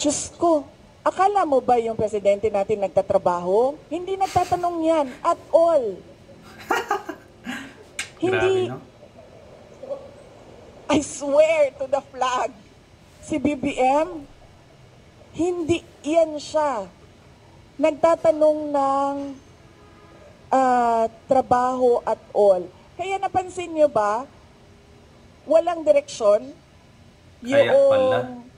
Diyos ko, akala mo ba yung presidente natin nagtatrabaho? Hindi nagtatanong yan at all. Grabe, Hindi, no? I swear to the flag, si BBM, hindi yan siya. Nagtatanong ng trabaho at all. Kaya napansin nyo ba, walang direksyon Kaya pala. yung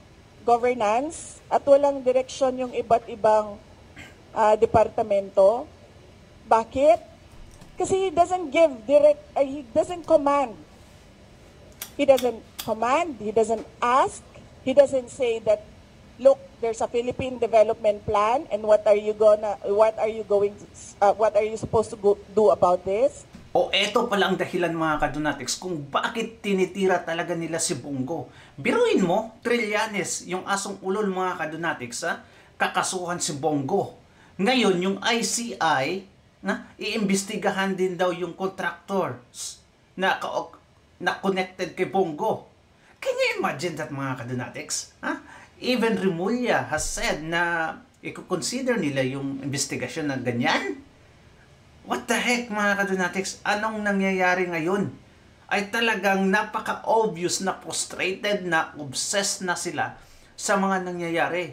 governance at walang direksyon yung iba't ibang departamento. Bakit? Kasi he doesn't give he doesn't command. He doesn't command, he doesn't ask, he doesn't say that, look, there's a Philippine development plan and what are you supposed to do about this? O eto pala ang dahilan mga kadonatics kung bakit tinitira talaga nila si Bongo. Biruin mo, Trillanes, yung asong ulol mga kadonatics, kakasuhan si Bongo. Ngayon, yung ICI, iimbestigahan din daw yung contractors na connected kay Bongo. Can you imagine that mga kadonatics? Even Remulla has said na i-consider nila yung investigasyon na ganyan. What the heck mga kadonatics? Anong nangyayari ngayon? Ay talagang napaka-obvious na frustrated na obsessed na sila sa mga nangyayari.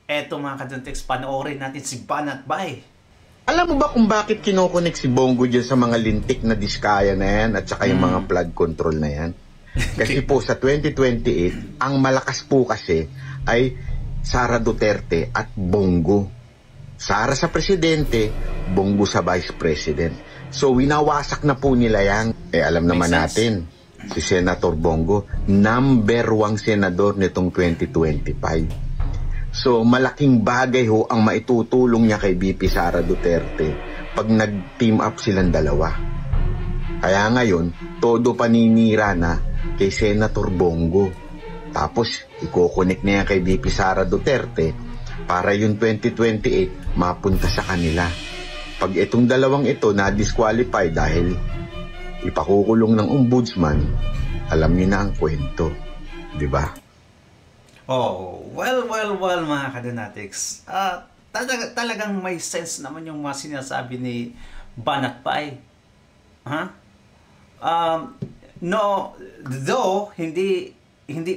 Eto mga kadonatics, panoorin natin si Banat Bay. Alam mo ba kung bakit kinokonek si Bongo dyan sa mga lintik na diskaya na yan at saka yung mga flood control na yan? Kasi po sa 2028, ang malakas po kasi ay Sara Duterte at Bongo. Sara sa presidente, Bongo sa vice president. So winawasak na po nila yan. Alam naman natin, si Senator Bongo, number 1 senador nitong 2025. So, malaking bagay ho ang maitutulong niya kay BP Sara Duterte pag nag-team up silang dalawa. Kaya ngayon, todo paninira na kay Senator Bongo. Tapos, iko-connect na yan kay BP Sara Duterte para yung 2028 mapunta sa kanila. Pag itong dalawang ito na-disqualify dahil ipakukulong ng ombudsman, alam niyo na ang kwento. Diba? Oh, well mga kadonatics. Talagang may sense naman yung mga sinasabi ni Banat Bay. No, though hindi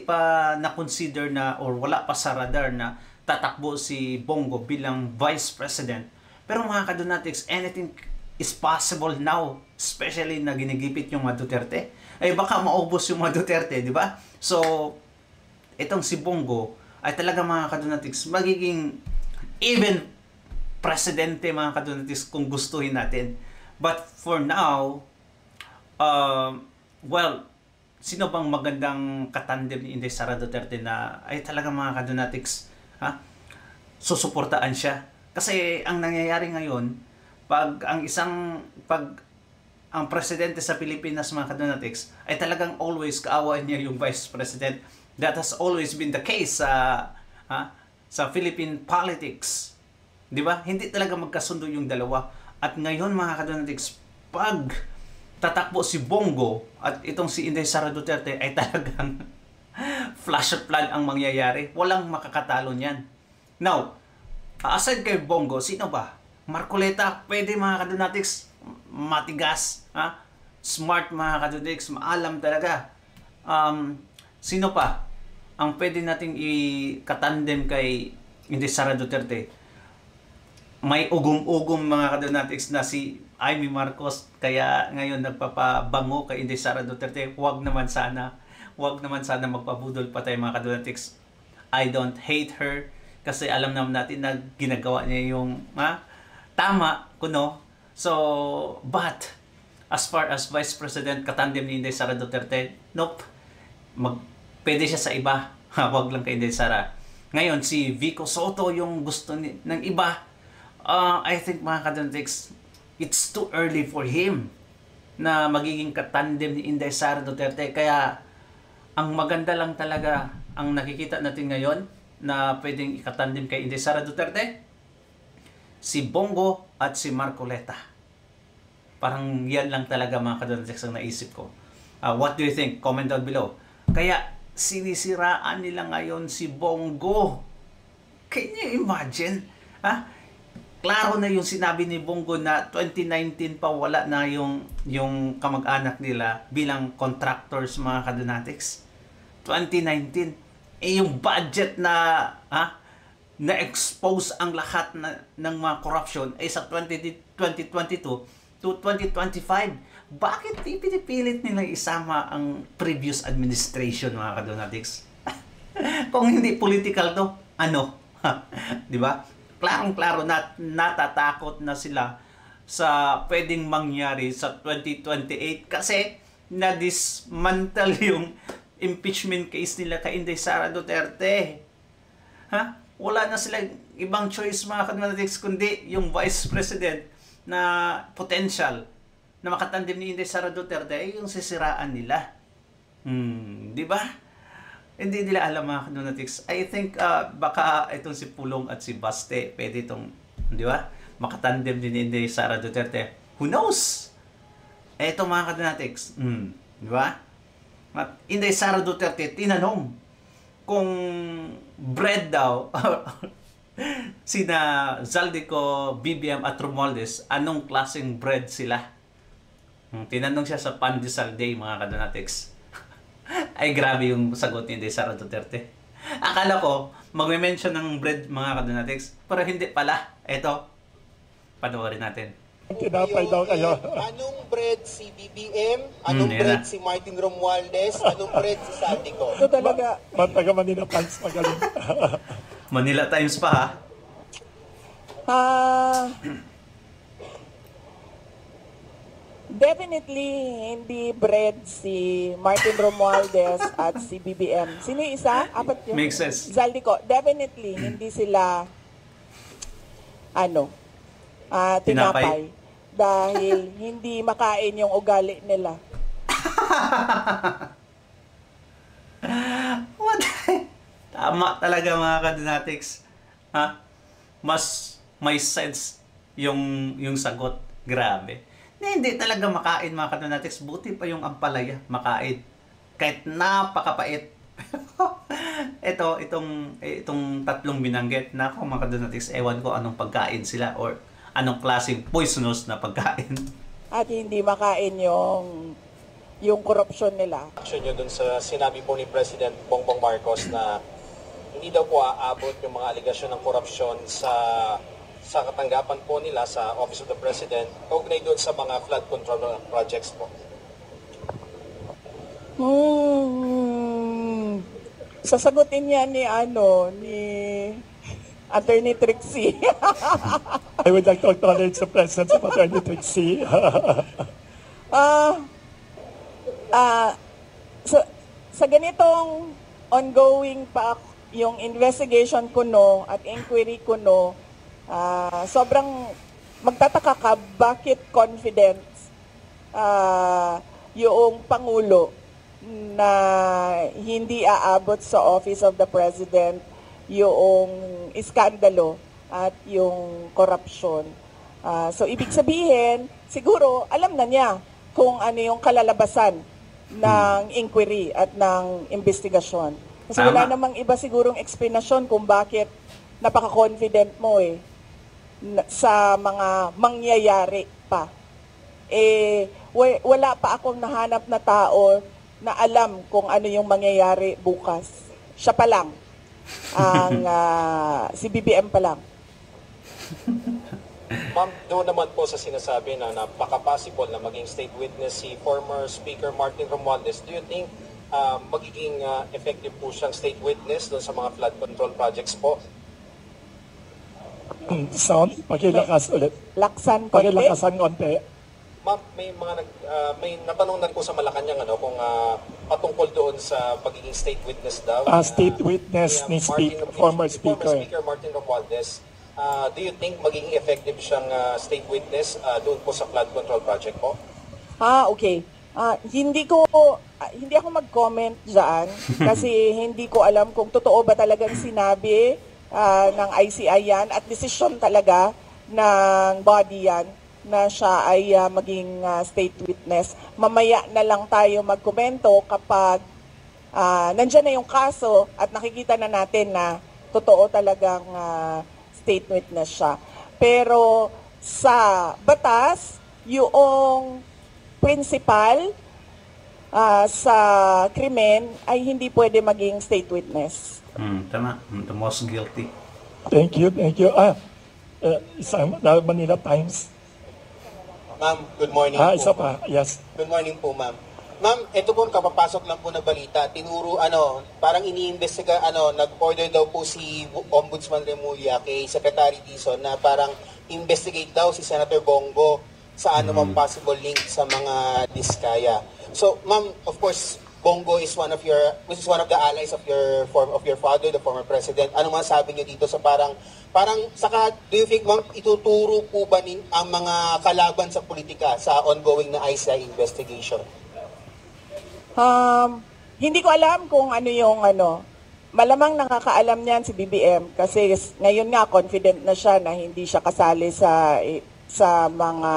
pa na-consider na or wala pa sa radar na tatakbo si Bongo bilang vice president. Pero mga kadonatics, anything is possible now, especially na ginigipit yung mga Duterte. Ay baka maubos yung mga Duterte, di ba? So, itong si Bongo ay talaga mga kadonatics magiging even presidente mga kadonatics kung gustuhin natin. But for now, sino bang magandang katandem ni Inday Sara Duterte na ay talaga mga kadonatics susuportaan siya? Kasi ang nangyayari ngayon, pag ang presidente sa Pilipinas mga kadonatics ay talagang always kaaway niya yung vice president. That has always been the case sa Philippine politics. Di ba? Hindi talaga magkasundo yung dalawa. At ngayon mga kadonatics, pag tatakbo si Bongo at itong si Inday Sara Duterte ay talagang flash of flood ang mangyayari. Walang makakatalo niyan. Now, aside kay Bongo, sino ba? Marcoleta, pwede mga kadonatics, matigas, smart mga kadonatics, maalam talaga. Sino pa ang pwede nating i-katandem kay Inday Sara Duterte? May ugong-ugong mga kadonatics na si Amy Marcos, kaya ngayon nagpapabango kay Inday Sara Duterte. Huwag naman sana magpabudol pa tayo mga kadonatics. I don't hate her kasi alam naman natin na ginagawa niya yung tama kuno. So, but as far as Vice President katandem ni Inday Sara Duterte, nope. Pwede siya sa iba. Wag lang kay Inday Sara. Ngayon, si Vico Soto yung gusto ng iba. I think mga kadonatics, it's too early for him na magiging katandem ni Inday Sara Duterte. Kaya, ang maganda lang talaga ang nakikita natin ngayon na pwedeng ikatandem kay Inday Sara Duterte, si Bongo at si Marcoleta. Parang yan lang talaga mga kadonatics ang naisip ko. What do you think? Comment down below. Kaya sinisiraan nila ngayon si Bongo. Can you imagine? Ha? Klaro na yung sinabi ni Bongo na 2019 pa wala na yung kamag-anak nila bilang contractors, mga kadonatics. 2019. Yung budget na na-expose ang lahat ng mga corruption ay sa 2022 to 2025. Bakit pinipilit nila isama ang previous administration, mga kadonatics? Kung hindi political to, ano? Di ba? Klarong-klaro na natatakot na sila sa pwedeng mangyari sa 2028 kasi na-dismantle yung impeachment case nila kay Inday Sara Duterte. Wala na silang ibang choice, mga kadonatics, kundi yung vice president na potential na makatandem ni Inday Sara Duterte ay yung sisiraan nila. Di ba? Hindi nila alam, mga kadonatics. I think baka itong si Pulong at si Baste pwede itong, di ba, makatandem din ni Inday Sara Duterte. Who knows? Ito, mga kadonatics. Di ba? At Inday Sara Duterte tinanong kung bread daw sina Zaldico, BBM at Romualdez, anong klaseng bread sila? Tinanong siya sa Pandesal Day, mga kadonatics. Ay, grabe yung sagot ni Inday Sara Duterte. Akala ko magme-mention ng bread, mga kadonatics, pero hindi pala. Eto, panoorin natin. Tinapay daw kayo. Anong bread si BBM? Anong bread si Martin Romualdez? Anong bread si Saldico? Ito talaga. Taga Manila Pants, magaling. Manila Times pa, ha? Definitely hindi bread si Martin Romualdez at si BBM. Sino yung isa? Apat yun. Makes sense. Zaldico. Definitely hindi sila tinapay. Dahil hindi makain yung ugali nila. What? Tama talaga, mga kadonatics. Mas may sense yung sagot. Grabe. Hindi talaga makain, mga kadonatics. Buti pa yung ampalaya makain. Kahit napakapait. Itong tatlong binanggit na ako, mga kadonatics, ewan ko anong pagkain sila or anong klaseng poisonous na pagkain. At hindi makain yung korupsyon nila. Action nyo dun sa sinabi po ni President Bongbong Marcos na hindi daw po aabot yung mga aligasyon ng korupsyon sa katanggapan po nila sa Office of the President kaugnay doon sa mga flood control projects po. Sasagutin niya ni Attorney Trixie. I would like to acknowledge the presence of Attorney Trixie. Sa ganitong ongoing pa yung investigation kuno at inquiry kuno, sobrang magtataka ka bakit confident yung Pangulo na hindi aabot sa Office of the President yung iskandalo at yung corruption. So, ibig sabihin, siguro, alam na niya kung ano yung kalalabasan ng inquiry at ng investigasyon. Kasi wala namang iba sigurong explanation kung bakit napaka-confident mo sa mga mangyayari pa. Wala pa akong nahanap na tao na alam kung ano yung mangyayari bukas. Siya pa lang. Si BBM pa lang. Ma'am, doon naman po sa sinasabi na napaka-possible na maging state witness si former Speaker Martin Romualdez, do you think magiging effective po siyang state witness doon sa mga flood control projects po? Sound, pakilakas ulit. Laksan konti. Pakilakasan konti. Ma'am, may natanong na po sa Malacanang kung patungkol doon sa pagiging state witness daw. State witness ni former Speaker Martin Romualdez. Do you think magiging effective siyang state witness doon po sa flood control project po? Okay. Hindi ako mag-comment diyan kasi hindi ko alam kung totoo ba talagang sinabi ng ICI yan at decision talaga ng body yan na siya ay maging state witness. Mamaya na lang tayo magkomento kapag nandyan na yung kaso at nakikita na natin na totoo talagang state witness siya. Pero sa batas, yung principal sa krimen ay hindi pwede maging state witness. Tama. The most guilty. Thank you. Isang Manila Times. Ma'am, good morning Isa po. pa. Yes. Good morning po, ma'am. Ma'am, ito po kapapasok lang po na balita. Tinuro, parang iniimbestiga, nag-order daw po si Ombudsman Remulla kay Secretary Dizon na parang investigate daw si Senator Bongo sa anumang possible link sa mga diskaya. So, ma'am, of course, Bongo is one of the allies of your father, the former president. Ano masasabi niyo dito sa parang saka do you think, ma'am, ituturo po ba ang mga kalaban sa politika sa ongoing na ICI investigation? Hindi ko alam kung ano yung malamang nakakaalam niyan si BBM kasi ngayon nga confident na siya na hindi siya kasali sa mga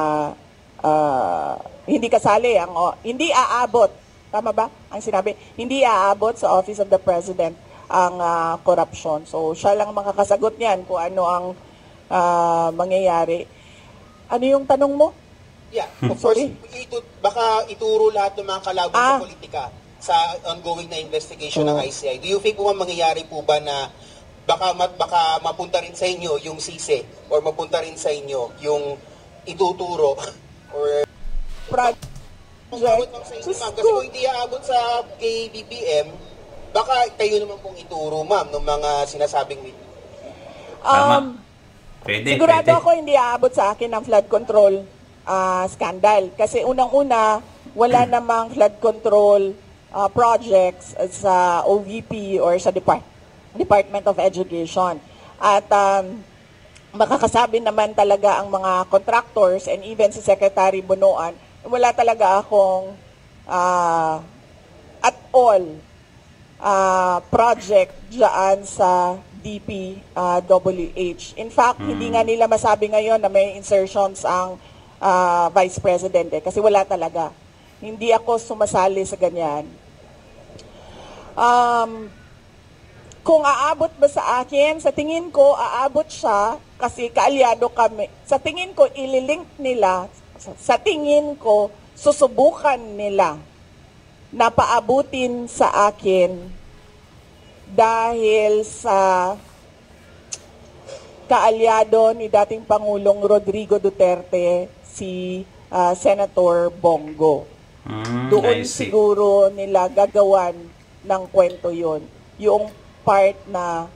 hindi aabot. Tama ba? Ang sinabi, hindi aabot sa Office of the President ang corruption. So, siya lang makakasagot niyan kung ano ang mangyayari. Ano yung tanong mo? Yeah, of course, baka ituro lahat ng mga kalaban sa politika sa ongoing na investigation ng ICI. Do you think po mangyayari po ba na baka mapunta rin sa inyo yung sisi or mapunta rin sa inyo yung ituturo or abot sa inyo, ma'am. Kasi kung hindi aabot sa kay BBM, baka kayo naman pong ituro, ma'am, ng mga sinasabing Pwede, sigurado ako hindi aabot sa akin ang flood control scandal. Kasi unang-una, wala namang flood control projects sa OVP or sa Department of Education. At makakasabi naman talaga ang mga contractors and even si Secretary Bonoan, wala talaga akong at all project dyan sa DPWH. In fact, hindi nga nila masabi ngayon na may insertions ang Vice President kasi wala talaga. Hindi ako sumasali sa ganyan. Kung aabot ba sa akin, sa tingin ko aabot siya kasi kaalyado kami. Sa tingin ko ililink nila, sa tingin ko susubukan nila na paabutin sa akin dahil sa kaalyado ni dating Pangulong Rodrigo Duterte, si Senator Bongo. Doon siguro nila gagawan ng kwento yon. Yung part na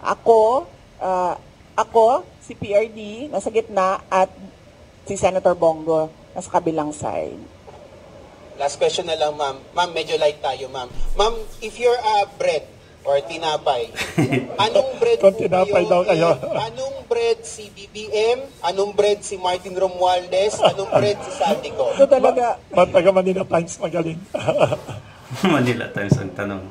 ako, si PRD, nasa gitna, at si Senator Bongo, nasa kabilang side. Last question na lang, ma'am. Ma'am, medyo light tayo, ma'am. Ma'am, if you're bread or tinapay, anong bread po Tinapay daw kayo. Anong bread si BBM? Anong bread si Martin Romualdez? Anong bread si Saldico? Ito talaga. Taga Manila Times magaling. Manila Times ang tanong.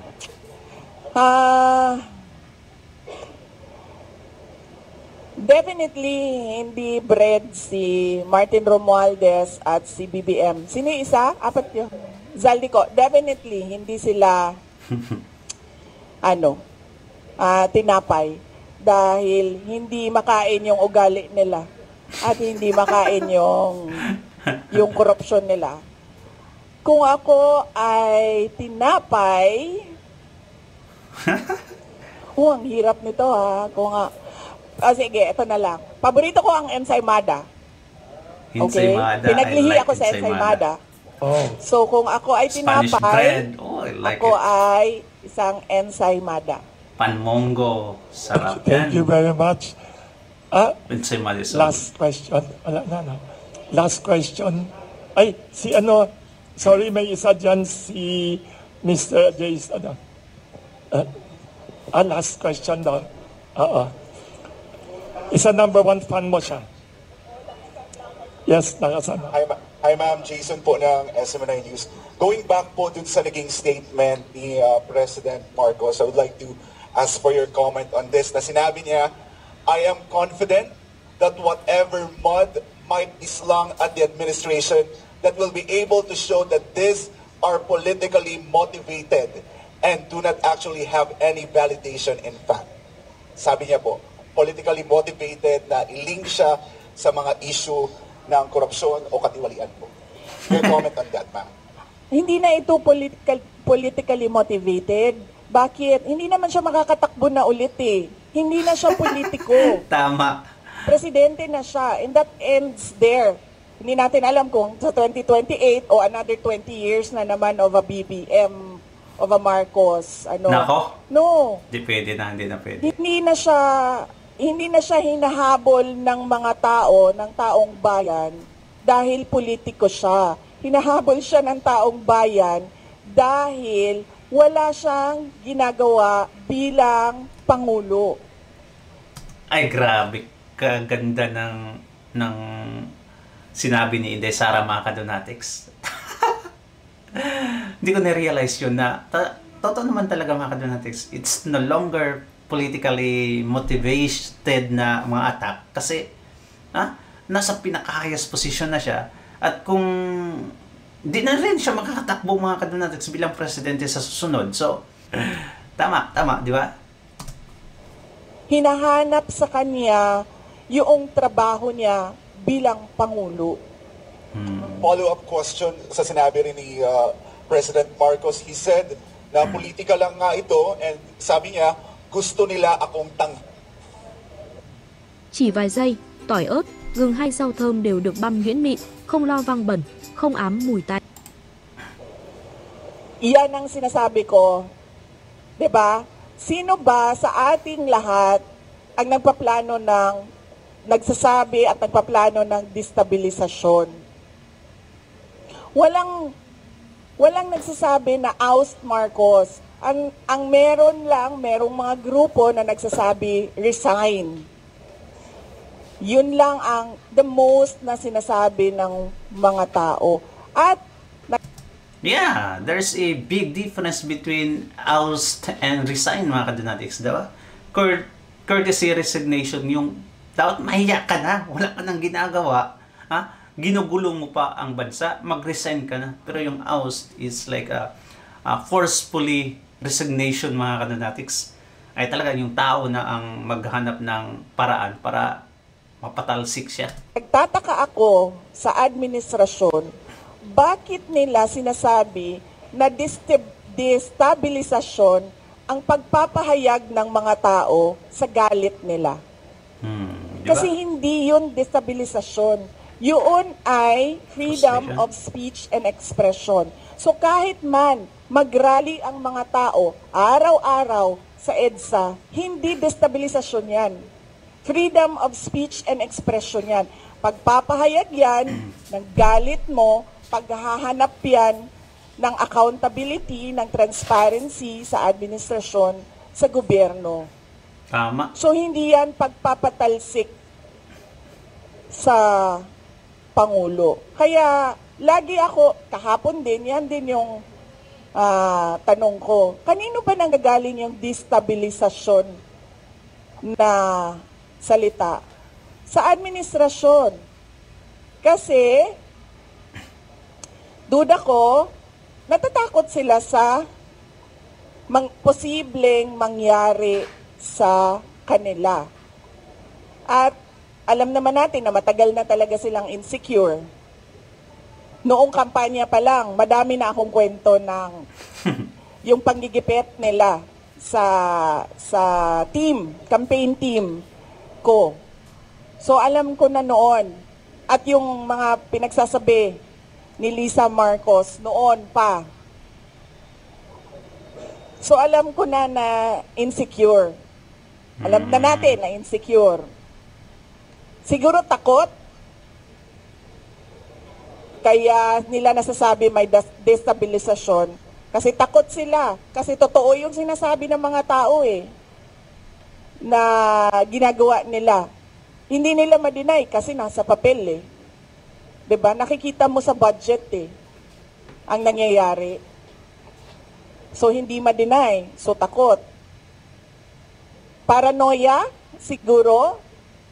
Definitely hindi bread si Martin Romualdez at si BBM. Sino yung isa? Apat yun. Zaldico. Definitely hindi sila tinapay dahil hindi makain yung ugali nila at hindi makain yung korupsyon nila. Kung ako ay tinapay, ang hirap nito sige, ito na lang. Paborito ko ang ensaymada. Okay? Pinaglihi ako sa ensaymada. Oh. So, kung ako ay tinapay, ako ay isang ensaymada. Panmongo. Sarap yan. Thank you very much. Ensaymada. Last question. Last question. Ay, sorry, may isa dyan si Mr. Jace. Last question daw. Isa number 1 fan mo siya. Yes, nakasama. Hi ma'am, Jason po ng SMNI News. Going back po dun sa naging statement ni President Marcos, I would like to ask for your comment on this. Na sinabi niya, I am confident that whatever mud might be slung at the administration, that will be able to show that these are politically motivated. and do not actually have any validation in fact. Sabi niya po, politically motivated na i-link siya sa mga issue ng korupsyon o katiwalian po. Your comment on that, ma'am? Hindi na ito politically motivated. Bakit? Hindi naman siya makakatakbo na ulit eh. Hindi na siya politiko. Tama. Presidente na siya. And that ends there. Hindi natin alam kung sa 2028 o another 20 years na naman of a BBM, of a Marcos. Nako. No. Hindi pwede na, hindi na pwede. Hindi na siya hinahabol ng mga tao, ng taong bayan dahil politiko siya. Hinahabol siya ng taong bayan dahil wala siyang ginagawa bilang Pangulo. Ay, grabe. Kaganda ng sinabi ni Inday Sara, mga kadonatics. Hindi ko na-realize yun na totoo naman talaga, mga kadonatics. It's no longer politically motivated na mga attack kasi nasa pinaka-highest position na siya. At kung di na rin siya makakatakbo, mga kadonatics, bilang presidente sa susunod. So, tama, di ba? Hinahanap sa kanya yung trabaho niya bilang Pangulo. Follow-up question sa sinabi rin ni President Marcos. He said na politika lang nga ito and sabi niya, gusto nila akong tang. Chỉ vài giây, tỏi ớt, gừng hay rau thơm đều được băm nhuyễn mịn, không lo văng bẩn, không ám mùi tanh. Iyan ang sinasabi ko. 'Di ba? Sino ba sa ating lahat ang nagsasabi at nagpaplano ng destabilisasyon? Walang nagsasabi na oust Marcos. Ang merong mga grupo na nagsasabi resign. Yun lang ang the most na sinasabi ng mga tao. At yeah, there's a big difference between oust and resign, mga kadonatics, diba? Courtesy resignation, yung dapat mahiya ka na, wala ka nang ginagawa, ginugulong mo pa ang bansa, mag-resign ka na. Pero yung oust is like a forcefully resignation, mga kadonatics, ay talaga yung tao na ang maghanap ng paraan para mapatalsik siya. Nagtataka ako sa administrasyon, bakit nila sinasabi na destabilisasyon ang pagpapahayag ng mga tao sa galit nila? Diba? Kasi hindi yun destabilisasyon. Yun ay freedom of speech and expression. So kahit man mag-rally ang mga tao araw-araw sa EDSA, hindi destabilisasyon yan. Freedom of speech and expression yan. Pagpapahayag yan ng galit mo, paghahanap yan ng accountability, ng transparency sa administrasyon, sa gobyerno. Tama. So hindi yan pagpapatalsik sa Pangulo. Kaya lagi ako, kahapon din, yan din yung tanong ko. Kanino ba nanggagaling yung destabilisasyon na salita? Sa administrasyon. Kasi, duda ko, natatakot sila sa posibleng mangyari sa kanila. At alam naman natin na matagal na talaga silang insecure. Noong kampanya pa lang, madami na akong kwento ng yung panggigipit nila sa campaign team ko. So alam ko na noon, at yung mga pinagsasabi ni Lisa Marcos noon pa. So alam ko na insecure. Alam na natin na insecure. Siguro takot. Kaya nila nasasabi may destabilisasyon. Kasi takot sila. Kasi totoo yung sinasabi ng mga tao na ginagawa nila. Hindi nila ma-deny kasi nasa papel 'Di ba? Nakikita mo sa budget ang nangyayari. So hindi ma-deny. So takot. Paranoia siguro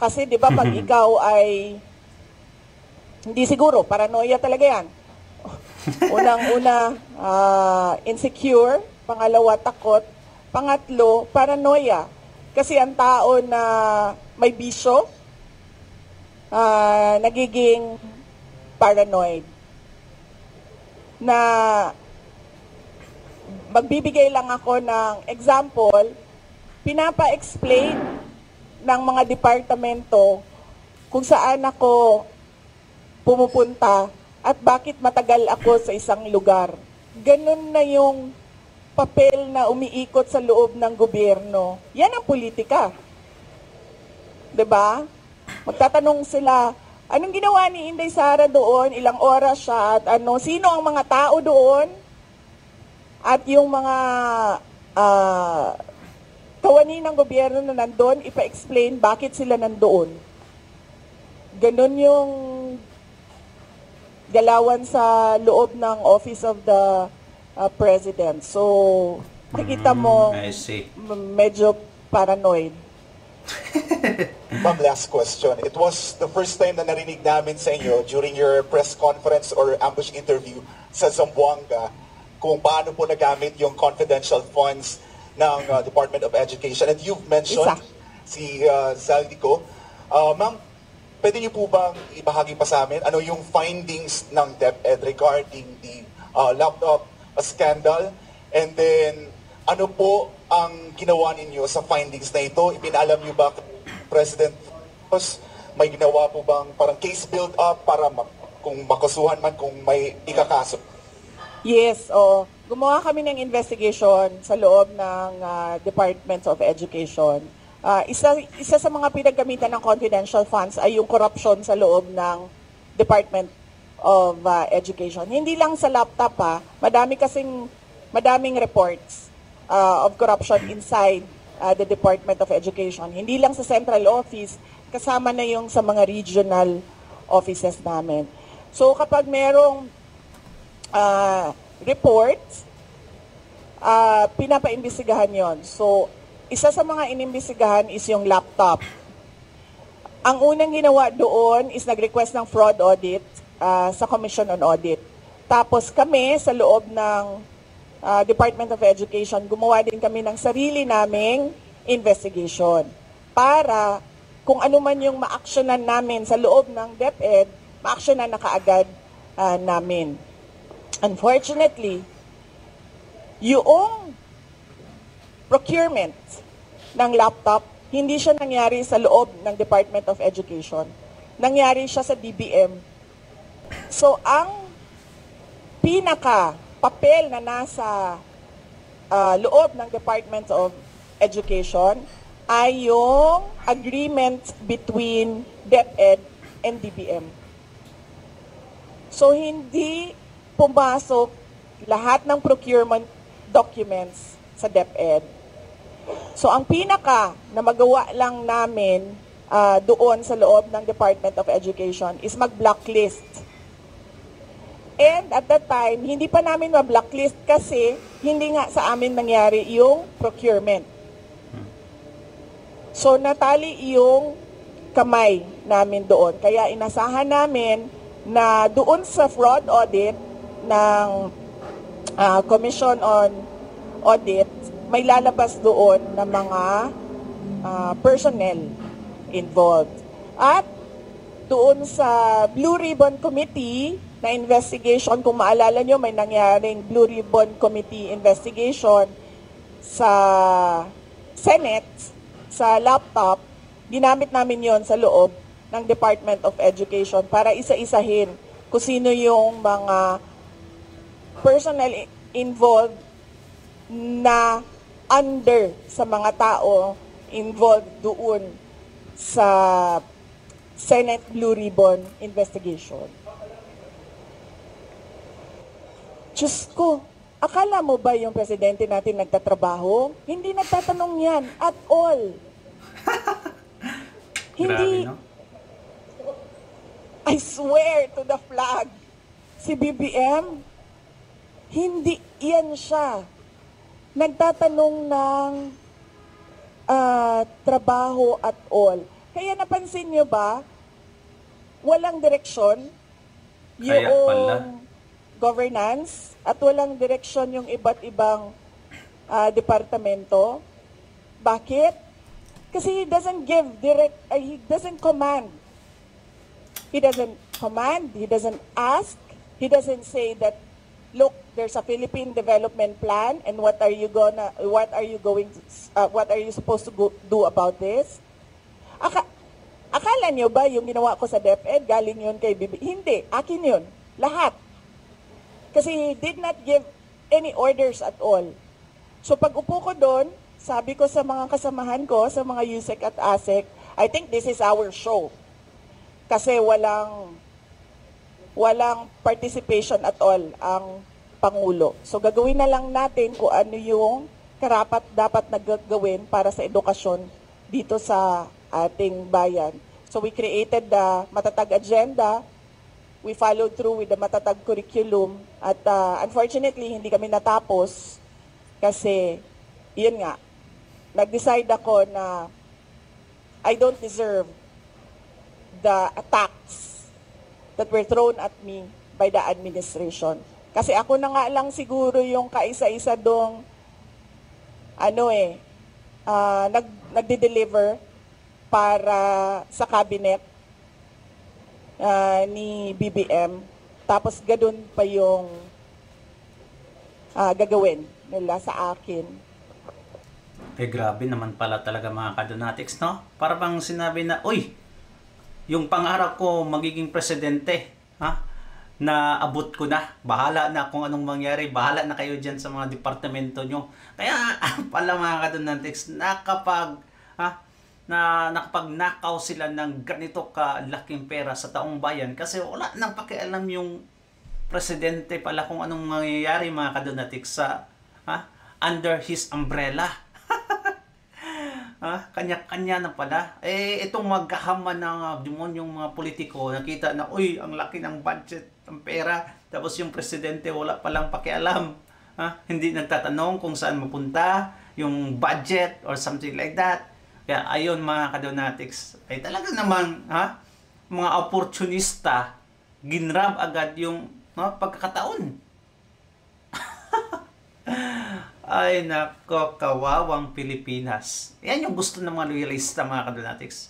kasi 'di ba pag ikaw ay hindi siguro, paranoia talaga yan. Unang-una, insecure Pangalawa, takot. Pangatlo, paranoia. Kasi ang tao na may bisyo, nagiging paranoid. Na magbibigay lang ako ng example, pinapa-explain ng mga departamento kung saan ako pumupunta at bakit matagal ako sa isang lugar. Ganun na yung papel na umiikot sa loob ng gobyerno. Yan ang politika. 'Di ba? Magtatanong sila, anong ginawa ni Inday Sara doon? Ilang oras siya? At sino ang mga tao doon? At yung mga kawani ng gobyerno na nandoon, ipa-explain bakit sila nandoon. Ganon yung galawan sa loob ng Office of the President. So, makikita mo I see. medyo paranoid. Ma'am, last question. It was the first time na narinig namin sa inyo during your press conference or ambush interview sa Zamboanga kung paano po nagamit yung confidential funds ng Department of Education. And you've mentioned si Zaldico. Ma'am, pwede niyo po bang ibahagi pa sa amin ano yung findings ng DepEd regarding the laptop scandal? And then, ano po ang ginawa ninyo sa findings na ito? Ipinaalam niyo ba President Marcos? May ginawa po bang parang case build-up para kung makasuhan man kung may ikakaso? Yes, gumawa kami ng investigation sa loob ng Department of Education. Isa sa mga pinagamitan ng confidential funds ay yung corruption sa loob ng Department of Education. Hindi lang sa laptop madaming reports of corruption inside the Department of Education. Hindi lang sa central office, kasama na yung sa mga regional offices namin. So kapag merong reports, pinapaimbestigahan yon. So, isa sa mga inimbestigahan is yung laptop. Ang unang ginawa doon is nag-request ng fraud audit sa Commission on Audit. Tapos kami sa loob ng Department of Education, gumawa din kami ng sarili naming investigation para kung ano man yung ma-actionan namin sa loob ng DepEd, ma-actionan na kaagad namin. Unfortunately, yung procurement ng laptop, hindi siya nangyari sa loob ng Department of Education. Nangyari siya sa DBM. So, ang pinaka-papel na nasa loob ng Department of Education ay yung agreement between DepEd and DBM. So, hindi pumasok lahat ng procurement documents sa DepEd. So, ang pinaka na magawa lang namin doon sa loob ng Department of Education is mag-blacklist. And at that time, hindi pa namin ma-blacklist kasi hindi nga sa amin nangyari yung procurement. So, natali yung kamay namin doon. Kaya inasahan namin na doon sa fraud audit ng Commission on Audit, may lalabas doon na mga personnel involved. At doon sa Blue Ribbon Committee na investigation, kung maalala nyo, may nangyaring Blue Ribbon Committee investigation sa Senate, sa laptop, ginamit namin yon sa loob ng Department of Education para isa-isahin kung sino yung mga personnel involved na under sa mga tao involved doon sa Senate Blue Ribbon investigation. Diyos ko, akala mo ba yung presidente natin nagtatrabaho? Hindi nagtatanong yan at all. Hindi. Grabe, no? I swear to the flag, si BBM, hindi yan siya. Nagtatanong ng trabaho at all. Kaya napansin nyo ba, walang direksyon Kaya pala. yung governance at walang direksyon yung iba't ibang departamento. Bakit? Kasi he doesn't give he doesn't command. He doesn't command, he doesn't ask, he doesn't say that, look, there's a Philippine development plan and what are you supposed to do about this? Akala nyo ba yung ginawa ko sa DepEd, galing yun kay Bibi? Hindi, akin yun. Lahat. Kasi he did not give any orders at all. So pag upo ko doon, sabi ko sa mga kasamahan ko, sa mga USEC at ASEC, I think this is our show. Kasi walang participation at all ang Pangulo. So gagawin na lang natin kung ano yung dapat na gawin para sa edukasyon dito sa ating bayan. So we created the Matatag Agenda, we followed through with the Matatag Curriculum, at unfortunately hindi kami natapos kasi yun nga, nag-decide ako na I don't deserve the attacks that were thrown at me by the administration. Kasi ako na nga lang siguro yung kaisa-isa dong nagde-deliver para sa cabinet ni BBM. Tapos ganun pa yung gagawin nila sa akin. Grabe naman pala talaga mga kadonatics, no? Para bang sinabi na, uy, yung pangarap ko magiging presidente, ha? Na abot ko na. Bahala na kung anong mangyari. Bahala na kayo dyan sa mga departamento nyo. Kaya pala mga kadonatics, nakapagnakaw sila ng ganito kalaking pera sa taong bayan kasi wala nang pakialam yung presidente pala kung anong mangyayari mga kadonatics sa under his umbrella. Kanya-kanya na pala. Itong magkahama ng demonyong mga politiko, nakita na, uy, ang laki ng budget, ang pera, tapos yung presidente wala palang pakialam. Hindi nagtatanong kung saan mapunta yung budget or something like that. Kaya ayon mga kadonatics, ay talaga naman, mga opportunista, ginrab agad yung pagkakataon. Ay nako, kawawang Pilipinas. Yan yung gusto ng mga loyalista mga kadonatics.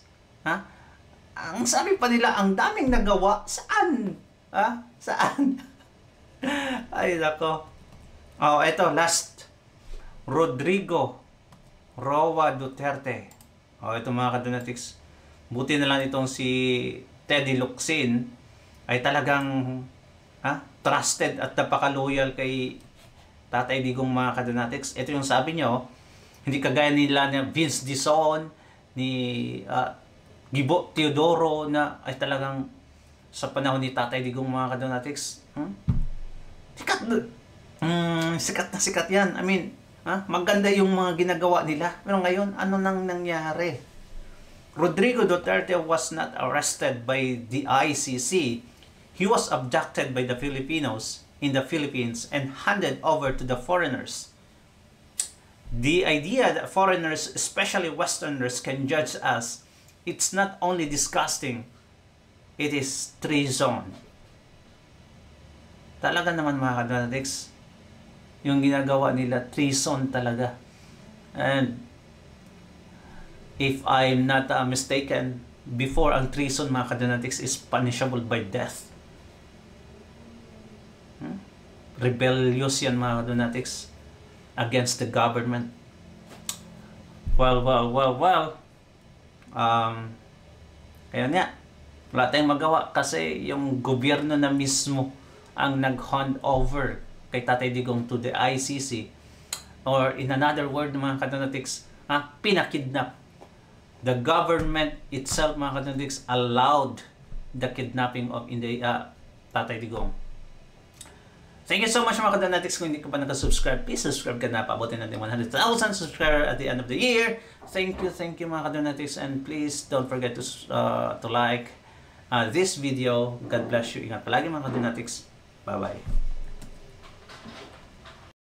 Ang sabi pa nila, ang daming nagawa. Saan? Saan? Ay nako. Ito, last. Rodrigo Roa Duterte. Ito mga kadonatics. Buti na lang itong si Teddy Locsin ay talagang trusted at napaka-loyal kay Tatay Digong mga kadonatics. Ito yung sabi nyo, hindi kagaya nila ni Vince Dizon, ni Gibo Teodoro na ay talagang sa panahon ni Tatay Digong mga kadonatics. Sikat yan. I mean, maganda yung mga ginagawa nila. Pero ngayon, ano nang nangyari? Rodrigo Duterte was not arrested by the ICC. He was abducted by the Filipinos in the Philippines and handed over to the foreigners. The idea that foreigners, especially Westerners, can judge us, it's not only disgusting, it is treason. Talaga naman mga kadonatics, yung ginagawa nila, treason talaga. And if I'm not mistaken, before ang treason mga kadonatics is punishable by death. Rebellious yan mga kadonatics against the government. Well. Kaya nga, wala tayong magawa kasi yung gobyerno na mismo ang nag-hand over kay Tatay Digong to the ICC, or in another word mga kadonatics, pinakidnap. The government itself mga kadonatics allowed the kidnapping of Tatay Digong. Thank you so much mga kadonatics. Kung hindi ka pa nakasubscribe, please subscribe ka na. Paabutin natin 100,000 subscriber at the end of the year. Thank you mga kadonatics, and please don't forget to like this video. God bless you. Ingat palagi mga kadonatics. Bye-bye.